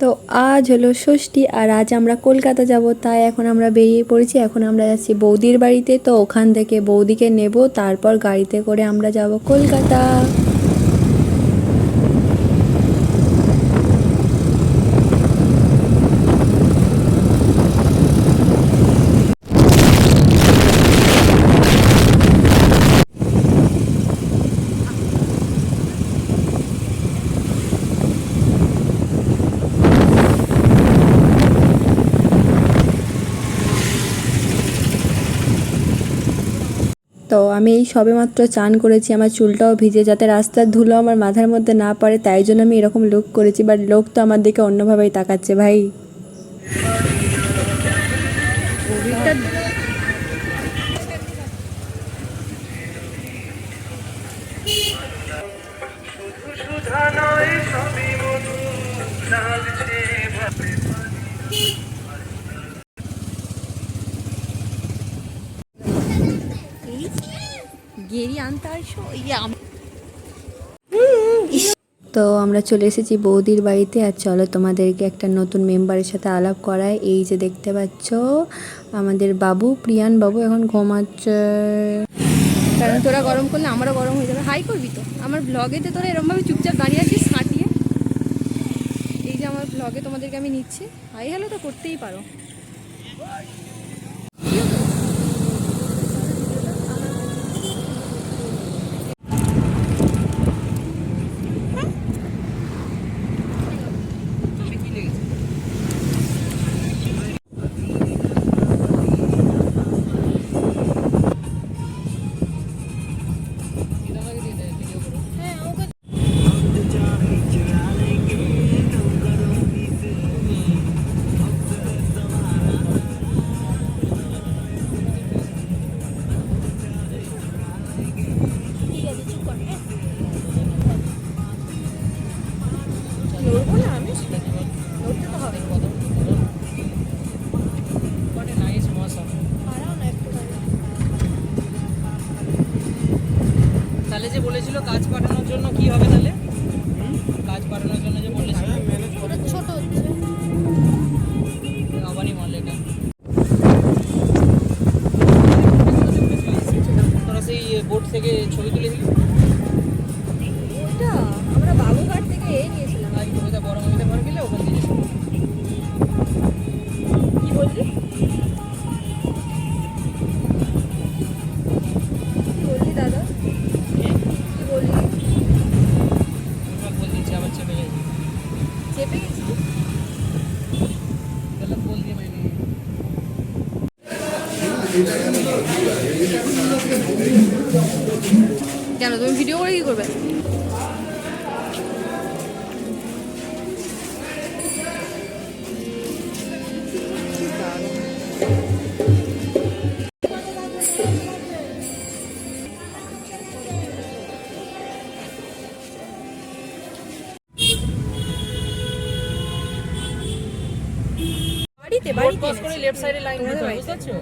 তো আজ হলো ষষ্ঠী আর আজ আমরা কলকাতা যাব, তাই এখন আমরা বেরিয়ে পড়েছি। এখন আমরা যাচ্ছি বৌদির বাড়িতে, তো ওখান থেকে বৌদিকে নেব, তারপর গাড়িতে করে আমরা যাব কলকাতা। তো আমি এই সবেমাত্র চান করেছি, আমার চুলটাও ভিজে, যাতে রাস্তার ধুলো আমার মাথার মধ্যে না পড়ে, তাই জন্য আমি এরকম লুক করেছি। বাট লোক তো আমার দিকে অন্যভাবেই তাকাচ্ছে ভাই। তো আমরা চলে এসেছি বৌদির বাড়িতে, আর চলো তোমাদেরকে একটা নতুন মেম্বারের সাথে আলাপ করায়। এই যে দেখতে পাচ্ছ আমাদের বাবু, প্রিয়ান বাবু এখন ঘুমাচ্ছে। কারণ তোরা গরম করলে আমারও গরম হয়ে যাবে। হাই করবি তো আমার ব্লগেতে, তোরা এরমভাবে চুপচাপ দাঁড়িয়ে আছিস সাঁটিয়ে। এই যে আমার ব্লগে তোমাদেরকে আমি নিচ্ছি, হাই হ্যালো তো করতেই পারো। তাহলে যে বলেছিল কাজ পাঠানোর জন্য কি হবে তাহলে? কাজ পাঠানোর জন্য যে বলেছিল ছোট হচ্ছে আবারই মল এটা। তোরা সেই বোর্ড থেকে ছবি তুলে দিলি? এটা আমরা বাবুঘাট থেকে নিয়েছিলাম। আর কবিতা বড় কবিতা ঘর গেলে ওখান থেকে কি বললি? কি বললি দাদা? কি বললি? বল দিচ্ছি আবার চেপে গেছি। চেপে গেছি? তাহলে বল দিয়ে পাইনি। কেন তুমি ভিডিও করে কি করবে? বাড়িতে করে লেফট সাইডে লাইন দিতে হবে, বুঝতে পারছো?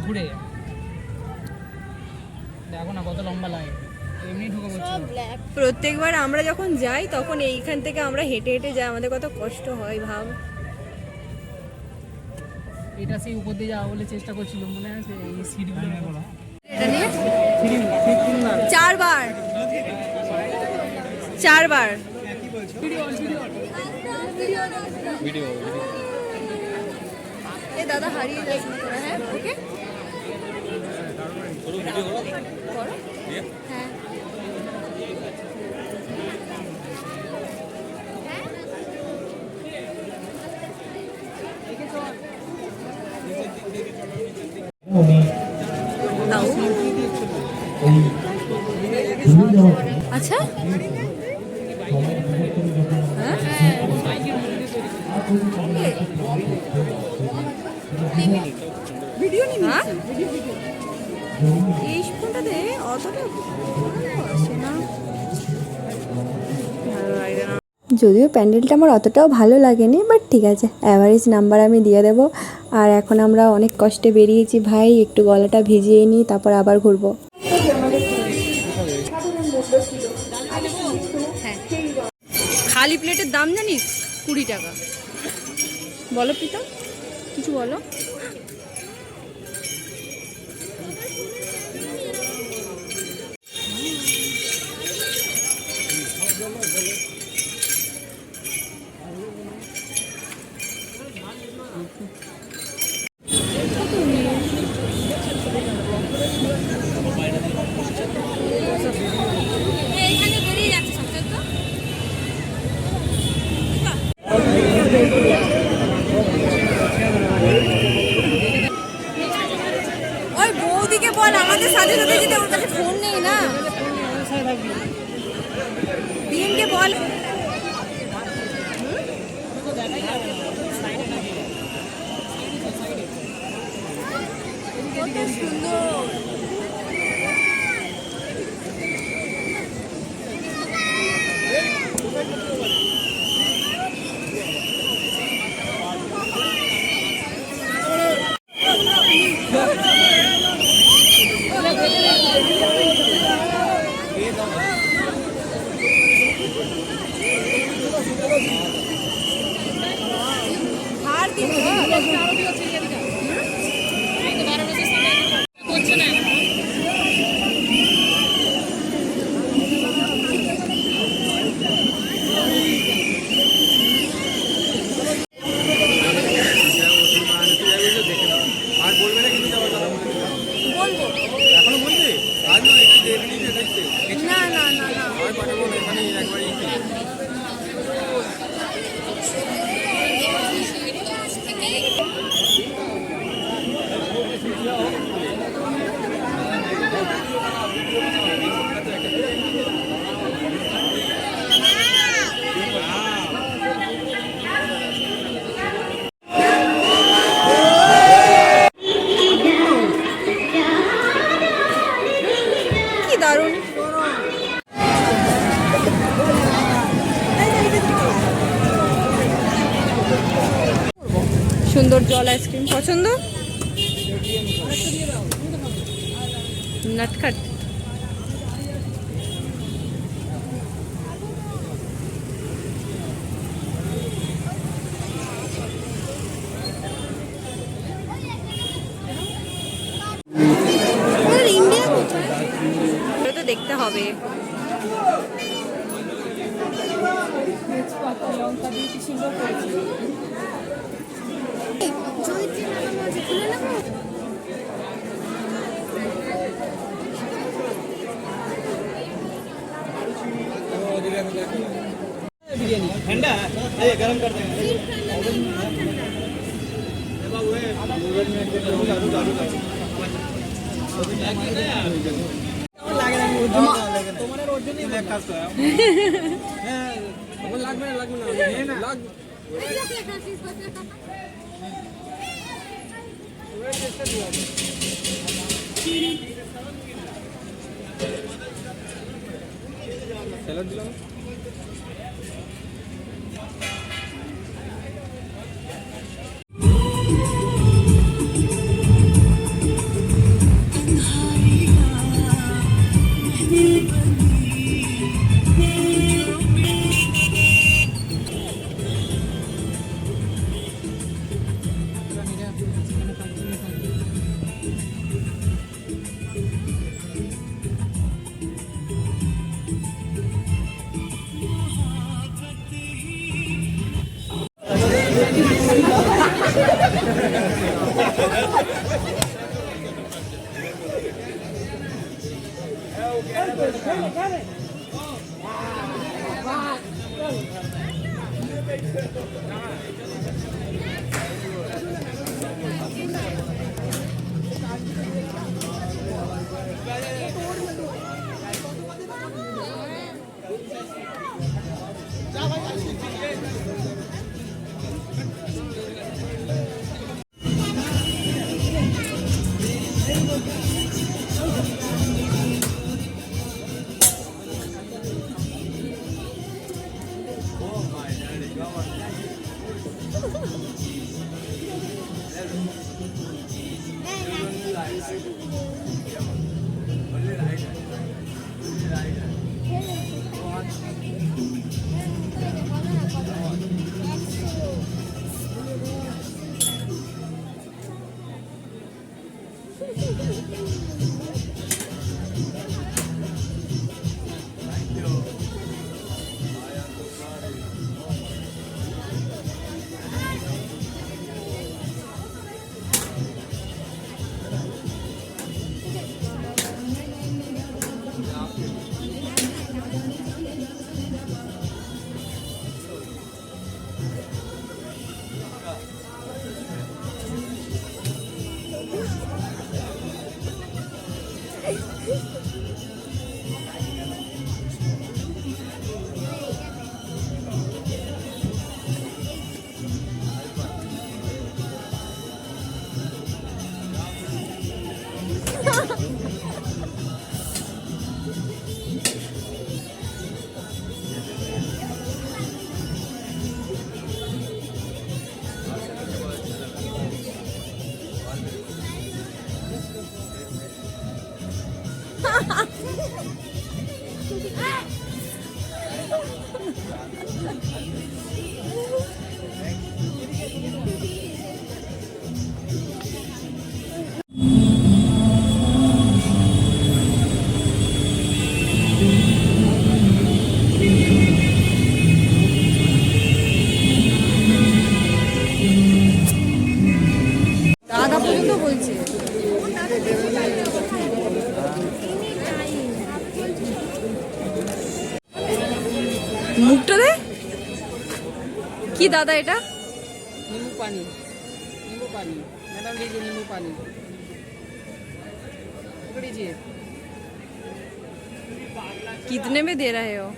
ঘুরে দেখো না কত লম্বা লাইন, এমনি ঢুকে পড়ছে। প্রত্যেকবার আমরা যখন যাই তখন এইখান থেকে আমরা হেঁটে হেঁটে যাই, আমাদের কত কষ্ট হয় ভাব। এটা সেই উপর দিয়ে যাওয়া বলে চেষ্টা করছিল, মনে আছে এই সিঁড়িগুলো? এটা নিয়ে চারবার এ দাদা হারিয়ে যাস না তোরা। হ্যাঁ ওকে করো। হ্যাঁ আচ্ছা ভিডিও নি এই ফোনটাতে অতটা আসে না, ভালো লাগে না। যদিও প্যান্ডেলটা আমার অতটাও ভালো লাগেনি, বাট ঠিক আছে, অ্যাভারেজ নাম্বার আমি দিয়ে দেবো। আর এখন আমরা অনেক কষ্টে বেরিয়েছি ভাই, একটু গলাটা ভিজিয়ে নিই, তারপর আবার ঘুরবো। খালি প্লেটের দাম জানিস? 20 টাকা। বলো প্রীতম, কিছু বলো। ওই বৌদিকে বল আমাদের সাথে সাথে যেতে, ওর কাছে ফোন নেই না। বিএনকে বল। কত সুন্দর। না না না না কি দারুণ। সুন্দর জল আইসক্রিম পছন্দ। নটখট। ইন্ডিয়া কোথায় তো দেখতে হবে। লঙ্কা দিয়ে কি সুন্দর করেছে। ठंडा है, गरम कर देंगे। স্যালাড দিলাম। दादा এটা? नींबू पानी मैडम लीजिए नींबू पानी लीजिए। कितने में दे रहे हो?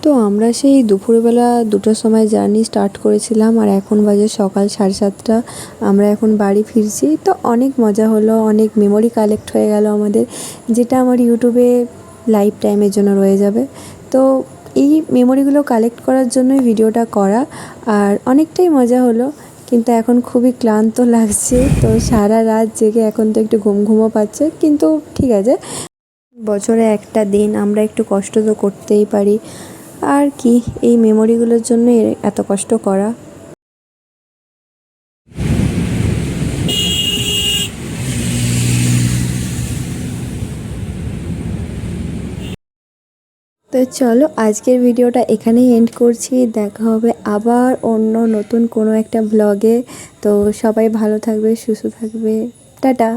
তো আমরা সেই দুপুরবেলা 2টোর সময় জার্নি স্টার্ট করেছিলাম আর এখন বাজে সকাল 7:30। আমরা এখন বাড়ি ফিরছি। তো অনেক মজা হলো, অনেক মেমোরি কালেক্ট হয়ে গেল আমাদের, যেটা আমার ইউটিউবে লাইফ টাইমের জন্য রয়ে যাবে। তো এই মেমোরিগুলো কালেক্ট করার জন্যই ভিডিওটা করা, আর অনেকটাই মজা হলো। কিন্তু এখন খুবই ক্লান্ত লাগছে, তো সারা রাত জেগে এখন তো একটু ঘুমও পাচ্ছে, কিন্তু ঠিক আছে, বছরে একটা দিন আমরা একটু কষ্ট তো করতেই পারি। আর কি, এই মেমোরিগুলোর জন্য এত কষ্ট করা। তো চলো আজকের ভিডিওটা এখানেই এন্ড করছি। দেখা হবে আবার অন্য নতুন কোনো একটা ব্লগে। তো সবাই ভালো থাকবে, সুস্থ থাকবে, টাটা।